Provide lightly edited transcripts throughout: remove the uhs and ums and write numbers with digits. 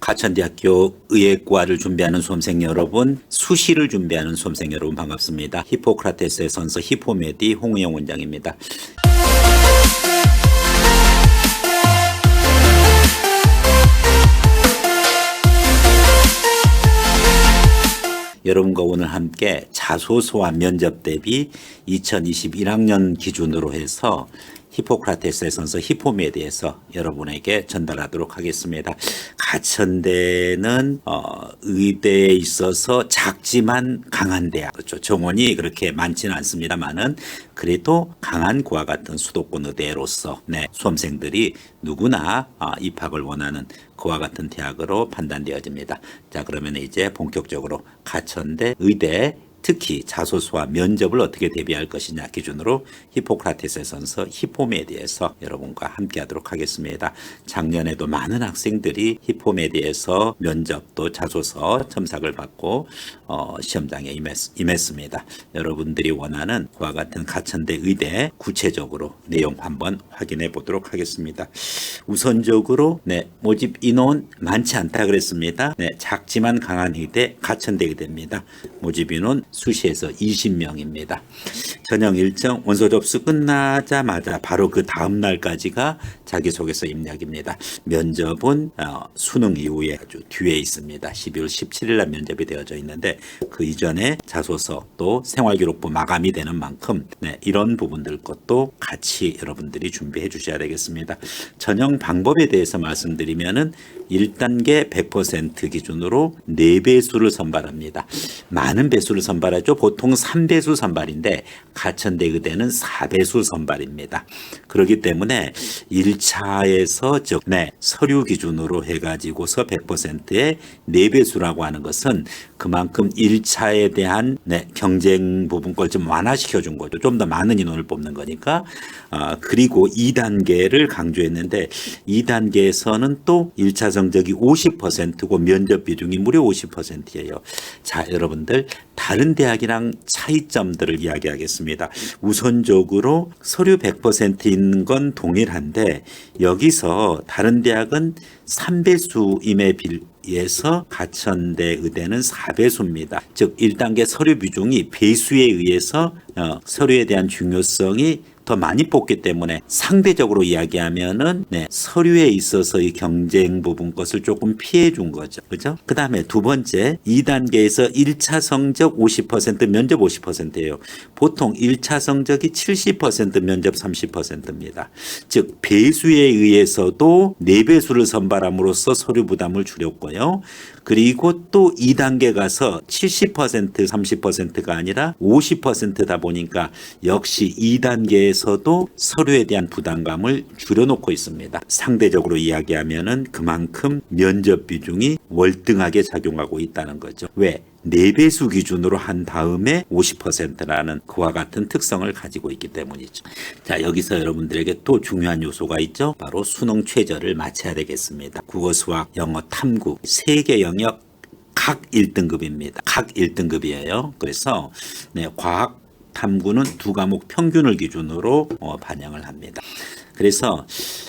가천대학교 의예과를 준비하는 수험생 여러분, 수시를 준비하는 수험생 여러분 반갑습니다. 히포크라테스의 선서 히포메디 홍우영 원장입니다. 여러분과 오늘 함께 자소서와 면접 대비 2021학년 기준으로 해서 히포크라테스의 선서 히포메디에서 여러분에게 전달하도록 하겠습니다. 가천대는 의대에 있어서 작지만 강한 대학, 그렇죠. 정원이 그렇게 많지는 않습니다만은 그래도 강한 그와 같은 수도권 의대로서 수험생들이 누구나 입학을 원하는 그와 같은 대학으로 판단되어집니다. 자, 그러면 이제 본격적으로 가천대 의대 특히 자소서와 면접을 어떻게 대비할 것이냐 기준으로 히포크라테스의 선서 히포메디에서 여러분과 함께 하도록 하겠습니다. 작년에도 많은 학생들이 히포메디에서 면접도 자소서 첨삭을 받고 시험장에 임했습니다. 여러분들이 원하는 그와 같은 가천대 의대 구체적으로 내용 한번 확인해 보도록 하겠습니다. 우선적으로 모집 인원 많지 않다 그랬습니다. 작지만 강한 의대 가천대 의대입니다. 모집 인원 수시에서 20명입니다. 전형 일정 원서 접수 끝나자마자 바로 그 다음 날까지가 자기소개서 입력입니다. 면접은 수능 이후에 아주 뒤에 있습니다. 12월 17일 날 면접이 되어져 있는데 그 이전에 자소서 또 생활기록부 마감이 되는 만큼 이런 부분들 것도 같이 여러분들이 준비해 주셔야 되겠습니다. 전형 방법에 대해서 말씀드리면은 1단계 100% 기준으로 4배수를 선발합니다. 많은 배수를 선발하죠. 보통 3배수 선발인데 가천대 의대는 4배수 선발입니다. 그렇기 때문에 1차에서 즉 서류 기준으로 해가지고서 100%의 4배수라고 하는 것은 그만큼 1차에 대한 경쟁 부분 걸 좀 완화시켜 준 거죠. 좀 더 많은 인원을 뽑는 거니까. 그리고 2단계를 강조했는데 2단계에서는 또 1차 성적이 50%고 면접 비중이 무려 50%예요. 자, 여러분들 다른 대학이랑 차이점들을 이야기하겠습니다. 우선적으로 서류 100%인 건 동일한데 여기서 다른 대학은 3배수임에 비해서 가천대 의대는 4배수입니다. 즉 1단계 서류 비중이 배수에 의해서 서류에 대한 중요성이 더 많이 뽑기 때문에 상대적으로 이야기하면은 서류에 있어서의 경쟁 부분 것을 조금 피해 준 거죠. 그죠? 그 다음에 두 번째 2단계에서 1차 성적 50% 면접 50%예요. 보통 1차 성적이 70% 면접 30%입니다. 즉 배수에 의해서도 4배수를 선발함으로써 서류 부담을 줄였고요. 그리고 또 2단계 가서 70% 30%가 아니라 50%다 보니까 역시 2단계에서도 서류에 대한 부담감을 줄여놓고 있습니다. 상대적으로 이야기하면은 그만큼 면접 비중이 월등하게 작용하고 있다는 거죠. 왜? 4배수 기준으로 한 다음에 50%라는 그와 같은 특성을 가지고 있기 때문이죠. 자, 여기서 여러분들에게 또 중요한 요소가 있죠. 바로 수능 최저를 맞춰야 되겠습니다. 국어, 수학, 영어, 탐구 3개 영역 각 1등급입니다. 각 1등급이에요. 그래서 과학, 탐구는 2과목 평균을 기준으로 반영을 합니다. 그래서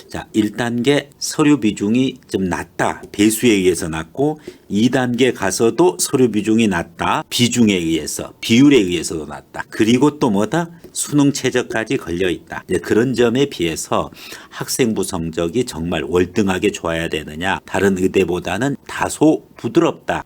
자, 1단계 서류 비중이 좀 낮다. 배수에 의해서 낮고 2단계 가서도 서류 비중이 낮다. 비중에 의해서, 비율에 의해서도 낮다. 그리고 또 뭐다? 수능 최저까지 걸려 있다. 그런 점에 비해서 학생부 성적이 정말 월등하게 좋아야 되느냐? 다른 의대보다는 다소 부드럽다.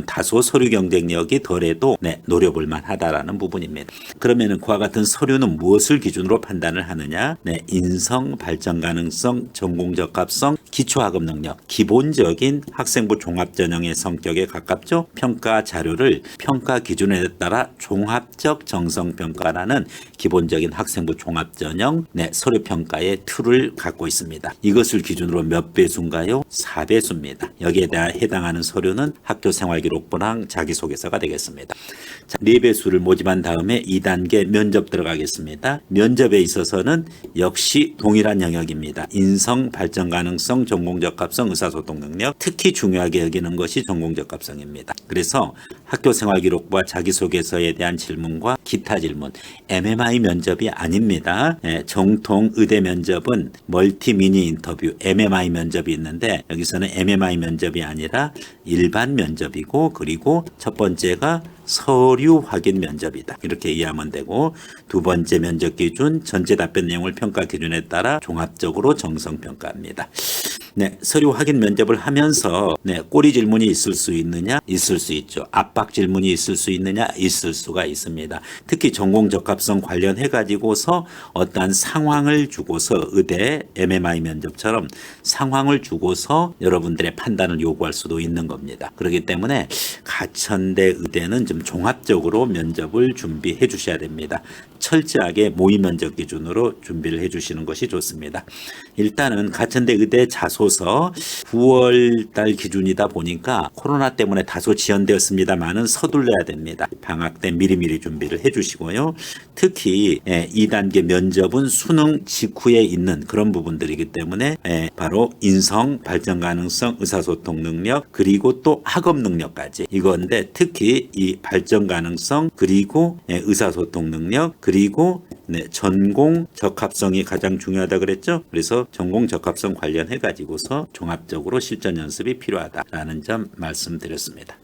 다소 서류 경쟁력이 덜해도 노려볼 만하다라는 부분입니다. 그러면은 그와 같은 서류는 무엇을 기준으로 판단을 하느냐? 인성, 발전 가능성, 전공 적합성, 기초학업 능력, 기본적인 학생부 종합 전형의 성격에 가깝죠. 평가 자료를 평가 기준에 따라 종합적 정성 평가라는 기본적인 학생부 종합 전형 서류 평가의 툴을 갖고 있습니다. 이것을 기준으로 몇 배수인가요? 4배수입니다. 여기에 대해 해당하는 서류는 학교생활기록부랑 자기소개서가 되겠습니다. 자, 4배수를 모집한 다음에 2단계 면접 들어가겠습니다. 면접에 있어서는 역시 동일한 영역입니다. 인성, 발전 가능성, 전공 적합성, 의사소통 능력. 특히 중요하게 여기는 것이 전공적합성입니다. 그래서 학교생활기록부와 자기소개서에 대한 질문과 기타 질문, MMI 면접이 아닙니다. 정통 의대 면접은 멀티 미니 인터뷰, MMI 면접이 있는데 여기서는 MMI 면접이 아니라 일반 면접이고, 그리고 첫 번째가 서류 확인 면접이다. 이렇게 이해하면 되고, 두 번째 면접 기준, 전체 답변 내용을 평가 기준에 따라 종합적으로 정성평가합니다. 네, 서류 확인 면접을 하면서 꼬리 질문이 있을 수 있느냐? 있을 수 있죠. 압박 질문이 있을 수 있느냐? 있을 수가 있습니다. 특히 전공적합성 관련해 가지고서 어떠한 상황을 주고서 의대 MMI 면접처럼 상황을 주고서 여러분들의 판단을 요구할 수도 있는 겁니다. 그렇기 때문에 가천대 의대는 좀 종합적으로 면접을 준비해 주셔야 됩니다. 철저하게 모의 면접 기준으로 준비를 해 주시는 것이 좋습니다. 일단은 가천대 의대 자소서 9월 달 기준이다 보니까 코로나 때문에 다소 지연되었습니다만은 서둘러야 됩니다. 방학 때 미리미리 준비를 해 주시고요. 특히 2단계 면접은 수능 직후에 있는 그런 부분들이기 때문에 바로 인성, 발전 가능성, 의사소통 능력, 그리고 또 학업 능력까지 이건데, 특히 이 발전 가능성, 그리고 의사소통 능력, 그리고 전공 적합성이 가장 중요하다 그랬죠. 그래서 전공 적합성 관련해 가지고서 종합적으로 실전 연습이 필요하다라는 점 말씀드렸습니다.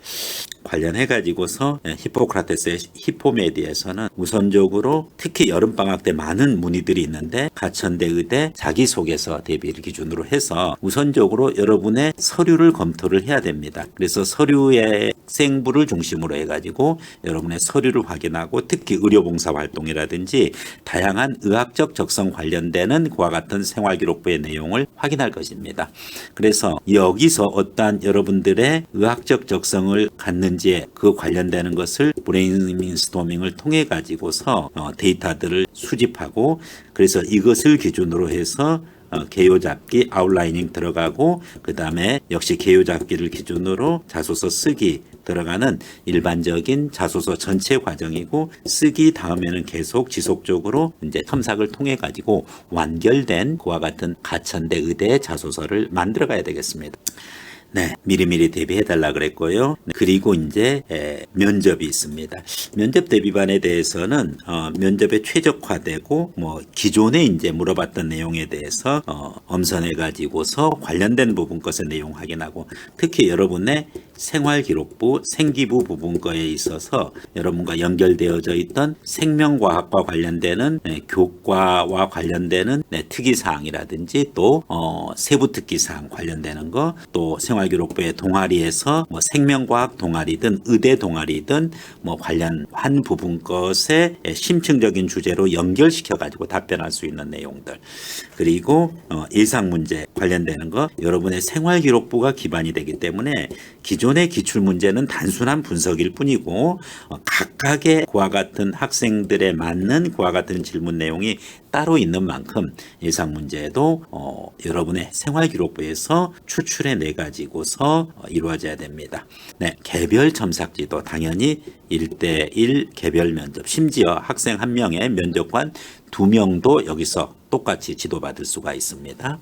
관련해 가지고서 히포크라테스의 히포메디에서는 우선적으로 특히 여름방학 때 많은 문의들이 있는데, 가천대 의대 자기소개서 대비를 기준으로 해서 우선적으로 여러분의 서류를 검토를 해야 됩니다. 그래서 서류의 생부를 중심으로 해가지고 여러분의 서류를 확인하고, 특히 의료봉사 활동이라든지 다양한 의학적 적성 관련되는 그와 같은 생활기록부의 내용을 확인할 것입니다. 그래서 여기서 어떠한 여러분들의 의학적 적성을 갖는지에 그 관련되는 것을 브레인스토밍을 통해 가지고서 데이터들을 수집하고, 그래서 이것을 기준으로 해서 개요잡기, 아웃라이닝 들어가고, 그 다음에 역시 개요잡기를 기준으로 자소서 쓰기 들어가는 일반적인 자소서 전체 과정이고, 쓰기 다음에는 계속 지속적으로 이제 첨삭을 통해 가지고 완결된 그와 같은 가천대 의대의 자소서를 만들어 가야 되겠습니다. 네, 미리미리 대비해 달라 그랬고요. 그리고 이제 면접이 있습니다. 면접 대비반에 대해서는 면접에 최적화되고 기존에 이제 물어봤던 내용에 대해서 엄선해 가지고서 관련된 부분 것의 내용 확인하고, 특히 여러분의 생활기록부, 생기부 부분 거에 있어서 여러분과 연결되어져 있던 생명과학과 관련되는 교과와 관련되는 특이사항이라든지 또 세부특기사항 관련되는 거, 또 생활기록부의 동아리에서 생명과학 동아리든 의대 동아리든 관련한 부분 것에 심층적인 주제로 연결시켜 가지고 답변할 수 있는 내용들, 그리고 예상문제 관련되는 거, 여러분의 생활기록부가 기반이 되기 때문에 기존의 기출문제는 단순한 분석일 뿐이고 각각의 그와 같은 학생들에 맞는 그와 같은 질문 내용이 따로 있는 만큼 예상문제도 여러분의 생활기록부에서 추출해내 가지고서 이루어져야 됩니다. 네, 개별 첨삭지도 당연히 1대1 개별 면접, 심지어 학생 한 명의 면접관 2명도 여기서 똑같이 지도받을 수가 있습니다.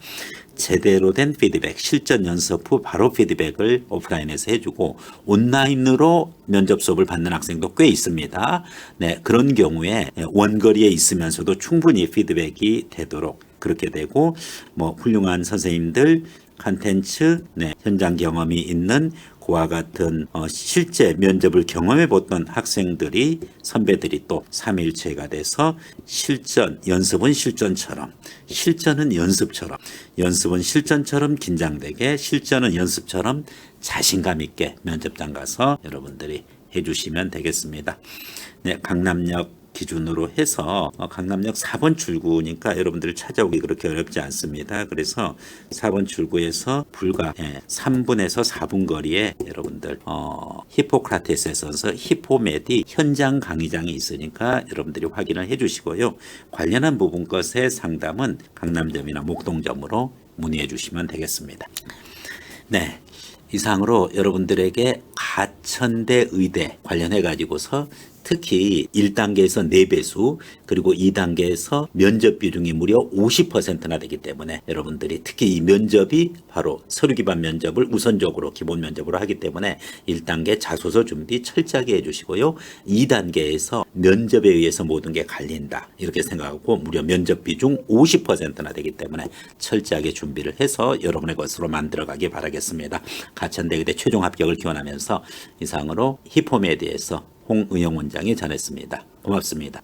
제대로 된 피드백, 실전 연습 후 바로 피드백을 오프라인에서 해주고 온라인으로 면접 수업을 받는 학생도 꽤 있습니다. 네, 그런 경우에 원거리에 있으면서도 충분히 피드백이 되도록 그렇게 되고, 훌륭한 선생님들, 컨텐츠, 현장 경험이 있는 그와 같은 실제 면접을 경험해 봤던 학생들이, 선배들이 또 3일체가 돼서 연습은 실전처럼, 실전은 연습처럼, 연습은 실전처럼 긴장되게, 실전은 연습처럼 자신감 있게 면접장 가서 여러분들이 해주시면 되겠습니다. 네, 강남역 기준으로 해서 강남역 4번 출구니까 여러분들 찾아오기 그렇게 어렵지 않습니다. 그래서 4번 출구에서 불과 3분에서 4분 거리에 여러분들 히포크라테스에서 히포메디 현장 강의장이 있으니까 여러분들이 확인을 해 주시고요. 관련한 부분 것의 상담은 강남점이나 목동점으로 문의해 주시면 되겠습니다. 네. 이상으로 여러분들에게 가천대 의대 관련해 가지고서 특히 1단계에서 4배수 그리고 2단계에서 면접 비중이 무려 50%나 되기 때문에 여러분들이 특히 이 면접이 바로 서류 기반 면접을 우선적으로 기본 면접으로 하기 때문에 1단계 자소서 준비 철저하게 해주시고요. 2단계에서 면접에 의해서 모든 게 갈린다 이렇게 생각하고 무려 면접 비중 50%나 되기 때문에 철저하게 준비를 해서 여러분의 것으로 만들어가기 바라겠습니다. 가천대교대 최종 합격을 기원하면서 이상으로 히포메디에서 홍의영 원장이 전했습니다. 고맙습니다.